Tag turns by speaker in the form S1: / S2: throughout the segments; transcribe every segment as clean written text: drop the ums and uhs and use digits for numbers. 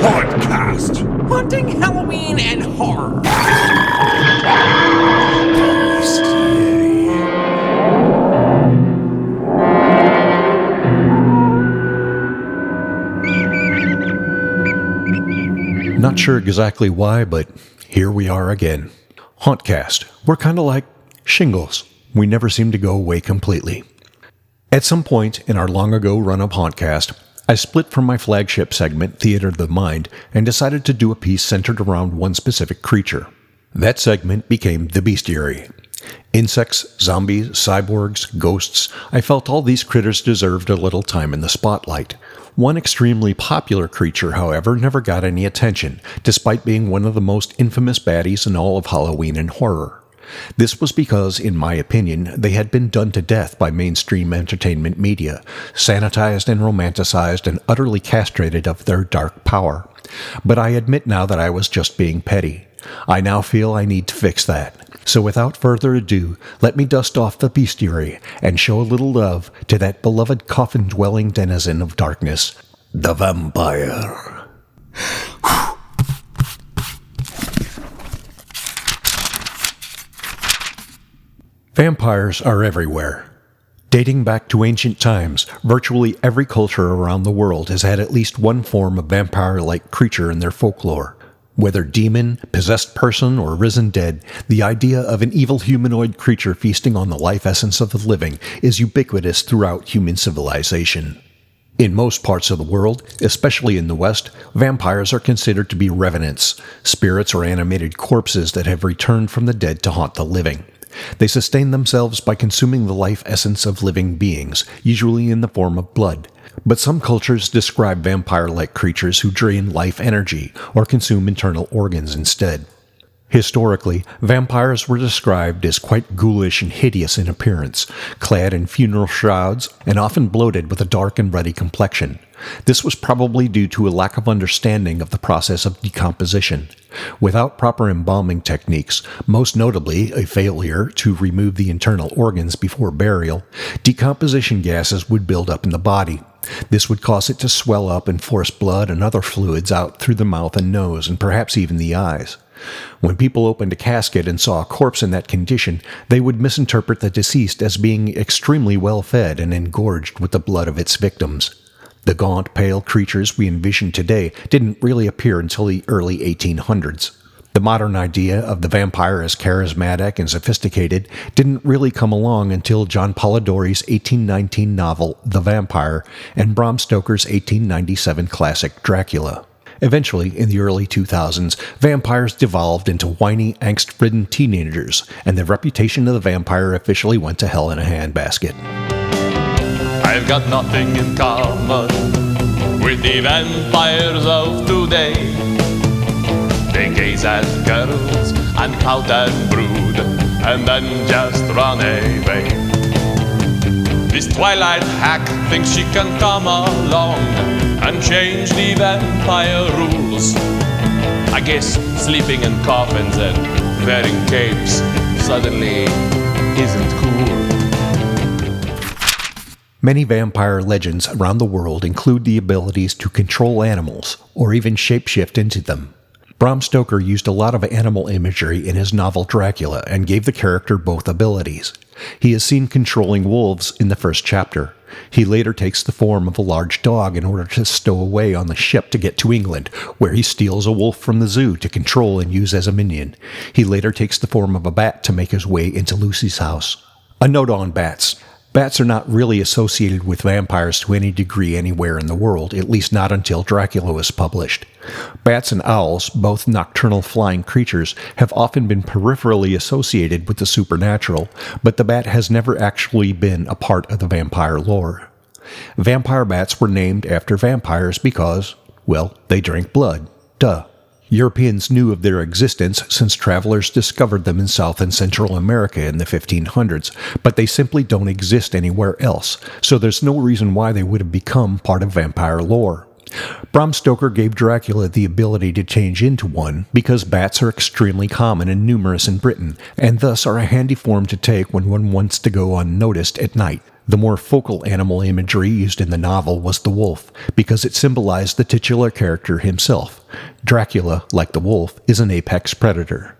S1: Hauntcast.
S2: Haunting Halloween and horror.
S3: Not sure exactly why, but here we are again. Hauntcast. We're kind of like shingles. We never seem to go away completely. At some point in our long ago run of Hauntcast, I split from my flagship segment, Theater of the Mind, and decided to do a piece centered around one specific creature. That segment became the Bestiary. Insects, zombies, cyborgs, ghosts, I felt all these critters deserved a little time in the spotlight. One extremely popular creature, however, never got any attention, despite being one of the most infamous baddies in all of Halloween and horror. This was because, in my opinion, they had been done to death by mainstream entertainment media, sanitized and romanticized and utterly castrated of their dark power. But I admit now that I was just being petty. I now feel I need to fix that. So without further ado, let me dust off the bestiary and show a little love to that beloved coffin-dwelling denizen of darkness, the vampire. Vampires are everywhere. Dating back to ancient times, virtually every culture around the world has had at least one form of vampire-like creature in their folklore. Whether demon, possessed person, or risen dead, the idea of an evil humanoid creature feasting on the life essence of the living is ubiquitous throughout human civilization. In most parts of the world, especially in the West, vampires are considered to be revenants, spirits or animated corpses that have returned from the dead to haunt the living. They sustain themselves by consuming the life essence of living beings, usually in the form of blood. But some cultures describe vampire-like creatures who drain life energy or consume internal organs instead. Historically, vampires were described as quite ghoulish and hideous in appearance, clad in funeral shrouds and often bloated with a dark and ruddy complexion. This was probably due to a lack of understanding of the process of decomposition. Without proper embalming techniques, most notably a failure to remove the internal organs before burial, decomposition gases would build up in the body. This would cause it to swell up and force blood and other fluids out through the mouth and nose and perhaps even the eyes. When people opened a casket and saw a corpse in that condition, they would misinterpret the deceased as being extremely well fed and engorged with the blood of its victims. The gaunt, pale creatures we envision today didn't really appear until the early 1800s. The modern idea of the vampire as charismatic and sophisticated didn't really come along until John Polidori's 1819 novel The Vampire and Bram Stoker's 1897 classic Dracula. Eventually, in the early 2000s, vampires devolved into whiny, angst-ridden teenagers, and the reputation of the vampire officially went to hell in a handbasket.
S4: I've got nothing in common with the vampires of today. They gaze at girls and pout and brood and then just run away. This Twilight hack thinks she can come along and change the vampire rules. I guess sleeping in coffins and wearing capes suddenly isn't cool.
S3: Many vampire legends around the world include the abilities to control animals or even shapeshift into them. Bram Stoker used a lot of animal imagery in his novel Dracula and gave the character both abilities. He is seen controlling wolves in the first chapter. He later takes the form of a large dog in order to stow away on the ship to get to England, where he steals a wolf from the zoo to control and use as a minion. He later takes the form of a bat to make his way into Lucy's house. A note on bats. Bats are not really associated with vampires to any degree anywhere in the world, at least not until Dracula was published. Bats and owls, both nocturnal flying creatures, have often been peripherally associated with the supernatural, but the bat has never actually been a part of the vampire lore. Vampire bats were named after vampires because, well, they drank blood. Duh. Europeans knew of their existence since travelers discovered them in South and Central America in the 1500s, but they simply don't exist anywhere else, so there's no reason why they would have become part of vampire lore. Bram Stoker gave Dracula the ability to change into one because bats are extremely common and numerous in Britain, and thus are a handy form to take when one wants to go unnoticed at night. The more focal animal imagery used in the novel was the wolf, because it symbolized the titular character himself. Dracula, like the wolf, is an apex predator.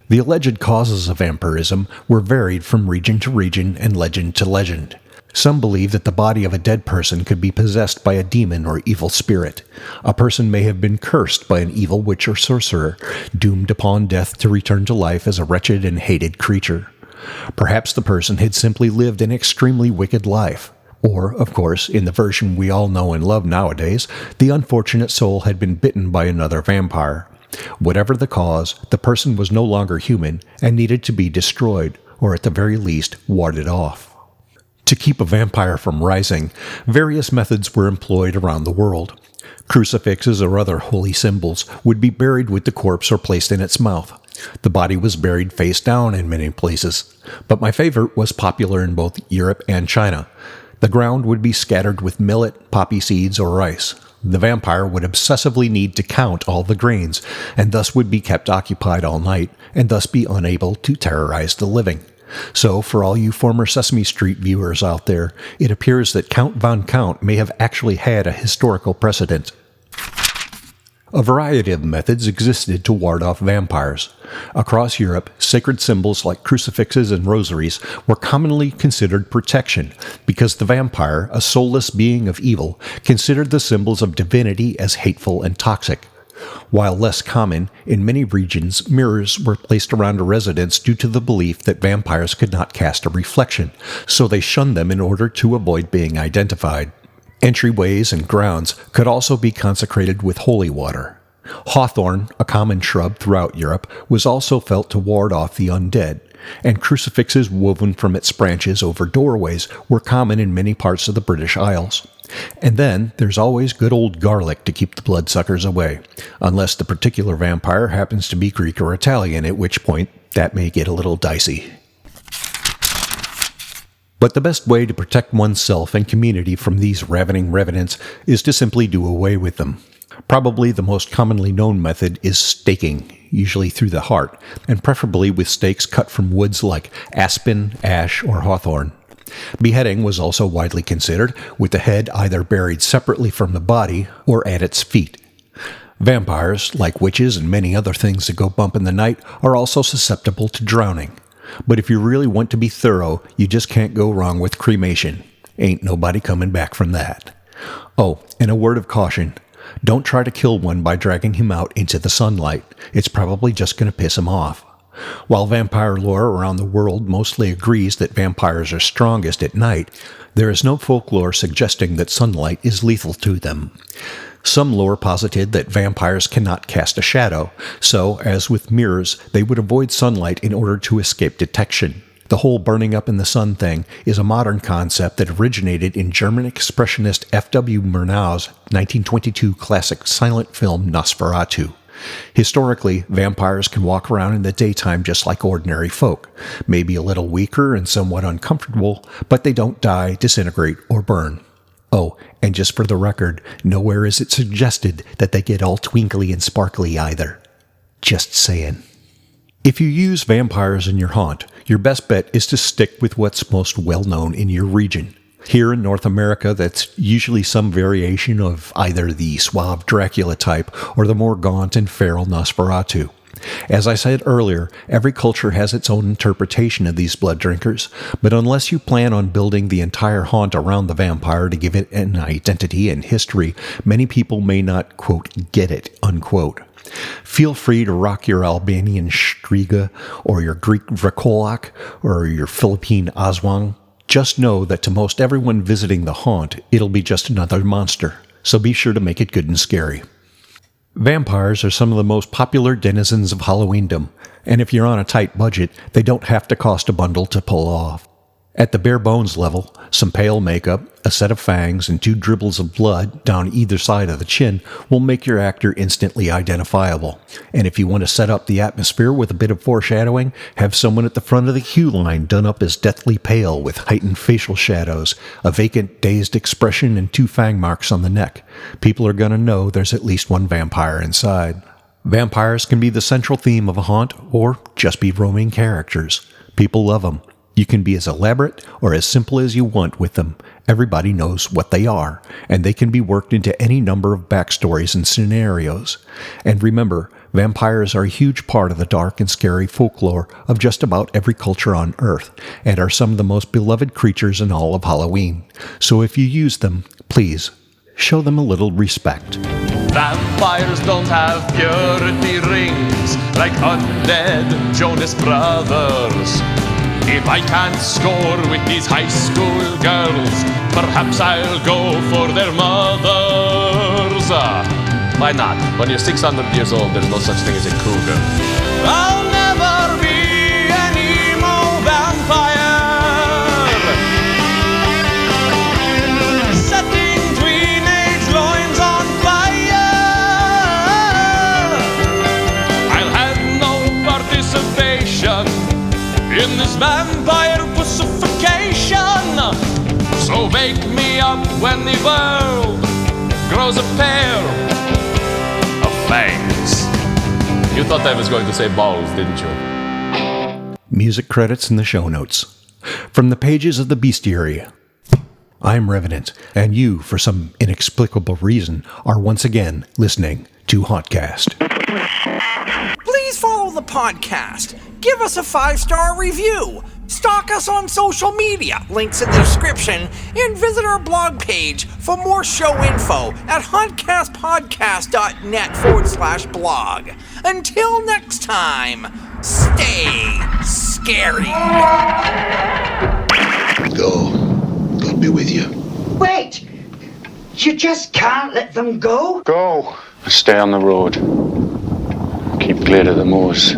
S3: The alleged causes of vampirism were varied from region to region and legend to legend. Some believe that the body of a dead person could be possessed by a demon or evil spirit. A person may have been cursed by an evil witch or sorcerer, doomed upon death to return to life as a wretched and hated creature. Perhaps the person had simply lived an extremely wicked life. Or, of course, in the version we all know and love nowadays, the unfortunate soul had been bitten by another vampire. Whatever the cause, the person was no longer human and needed to be destroyed, or at the very least, warded off. To keep a vampire from rising, various methods were employed around the world. Crucifixes or other holy symbols would be buried with the corpse or placed in its mouth. The body was buried face down in many places, but my favorite was popular in both Europe and China. The ground would be scattered with millet, poppy seeds, or rice. The vampire would obsessively need to count all the grains, and thus would be kept occupied all night, and thus be unable to terrorize the living. So, for all you former Sesame Street viewers out there, it appears that Count Von Count may have actually had a historical precedent. A variety of methods existed to ward off vampires. Across Europe, sacred symbols like crucifixes and rosaries were commonly considered protection, because the vampire, a soulless being of evil, considered the symbols of divinity as hateful and toxic. While less common, in many regions, mirrors were placed around a residence due to the belief that vampires could not cast a reflection, so they shunned them in order to avoid being identified. Entryways and grounds could also be consecrated with holy water. Hawthorn, a common shrub throughout Europe, was also felt to ward off the undead, and crucifixes woven from its branches over doorways were common in many parts of the British Isles. And then there's always good old garlic to keep the bloodsuckers away, unless the particular vampire happens to be Greek or Italian, at which point that may get a little dicey. But the best way to protect oneself and community from these ravening revenants is to simply do away with them. Probably the most commonly known method is staking, usually through the heart, and preferably with stakes cut from woods like aspen, ash, or hawthorn. Beheading was also widely considered, with the head either buried separately from the body or at its feet. Vampires, like witches and many other things that go bump in the night, are also susceptible to drowning. But if you really want to be thorough, you just can't go wrong with cremation. Ain't nobody coming back from that. Oh, and a word of caution. Don't try to kill one by dragging him out into the sunlight. It's probably just going to piss him off. While vampire lore around the world mostly agrees that vampires are strongest at night, there is no folklore suggesting that sunlight is lethal to them. Some lore posited that vampires cannot cast a shadow, so, as with mirrors, they would avoid sunlight in order to escape detection. The whole burning up in the sun thing is a modern concept that originated in German expressionist F.W. Murnau's 1922 classic silent film Nosferatu. Historically, vampires can walk around in the daytime just like ordinary folk, maybe a little weaker and somewhat uncomfortable, but they don't die, disintegrate, or burn. Oh, and just for the record, nowhere is it suggested that they get all twinkly and sparkly either. Just saying. If you use vampires in your haunt, your best bet is to stick with what's most well-known in your region. Here in North America, that's usually some variation of either the suave Dracula type or the more gaunt and feral Nosferatu. As I said earlier, every culture has its own interpretation of these blood drinkers, but unless you plan on building the entire haunt around the vampire to give it an identity and history, many people may not, quote, get it, unquote. Feel free to rock your Albanian Striga, or your Greek Vrakolak, or your Philippine Aswang. Just know that to most everyone visiting the haunt, it'll be just another monster, so be sure to make it good and scary. Vampires are some of the most popular denizens of Halloweendom, and if you're on a tight budget, they don't have to cost a bundle to pull off. At the bare bones level, some pale makeup, a set of fangs, and 2 dribbles of blood down either side of the chin will make your actor instantly identifiable. And if you want to set up the atmosphere with a bit of foreshadowing, have someone at the front of the queue line done up as deathly pale with heightened facial shadows, a vacant, dazed expression, and 2 fang marks on the neck. People are going to know there's at least one vampire inside. Vampires can be the central theme of a haunt, or just be roaming characters. People love them. You can be as elaborate or as simple as you want with them. Everybody knows what they are, and they can be worked into any number of backstories and scenarios. And remember, vampires are a huge part of the dark and scary folklore of just about every culture on Earth, and are some of the most beloved creatures in all of Halloween. So if you use them, please, show them a little respect.
S4: Vampires don't have purity rings like undead Jonas Brothers. If I can't score with these high school girls, perhaps I'll go for their mothers. Why not? When you're 600 years old, there's no such thing as a cougar. I'll never be an emo vampire, setting teenage loins on fire. I'll have no participation in this vampire pussification. So wake me up when the world grows a pair of fangs. You thought I was going to say balls, didn't you?
S3: Music credits in the show notes. From the pages of the Bestiary, I'm Revenant, and you, for some inexplicable reason, are once again listening to Hauntcast.
S2: Please follow the podcast. Give us a 5-star review. Stalk us on social media, links in the description, and visit our blog page for more show info at hauntcastpodcast.net/blog. Until next time, stay scary.
S1: Go. God be with you.
S5: Wait! You just can't let them go?
S6: Go. Stay on the road. Keep clear of the moors.